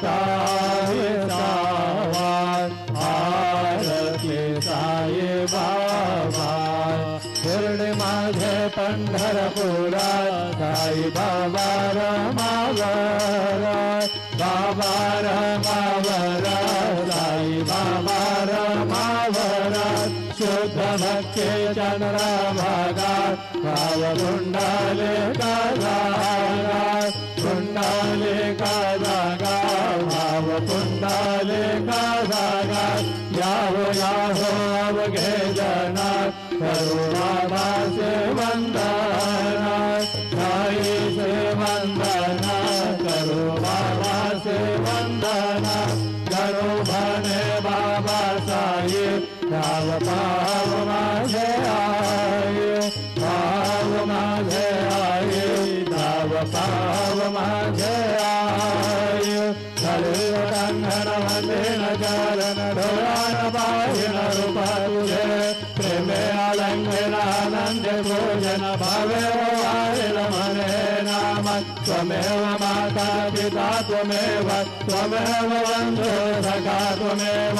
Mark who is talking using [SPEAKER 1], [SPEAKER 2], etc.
[SPEAKER 1] साई सावा आरती साई बाबा शिर्डी माझे पंढरपुरात साई बाबा रमावर बाबा रमावर साई बाबा रमावर शुद्ध भक्ती चंद्रभागात भाव कुंडाले जागा भाव कुंडाले जागा याहो याहो अवघे जना करो बाबा से वंदना साई से वंदना करो बाबा से वंदना करो भने बाबा साई भाव भाव माझे आये भाव माझे आये भाव भाव माझे आये सर्व कंगन वंदन चरण ढोलान पाहिन रूप तुझे प्रेमे अलंघन आनंद भोजन भावे वारिल मने नाम त्वमेव माता पिता त्वमेव बंधु सखा त्वमेव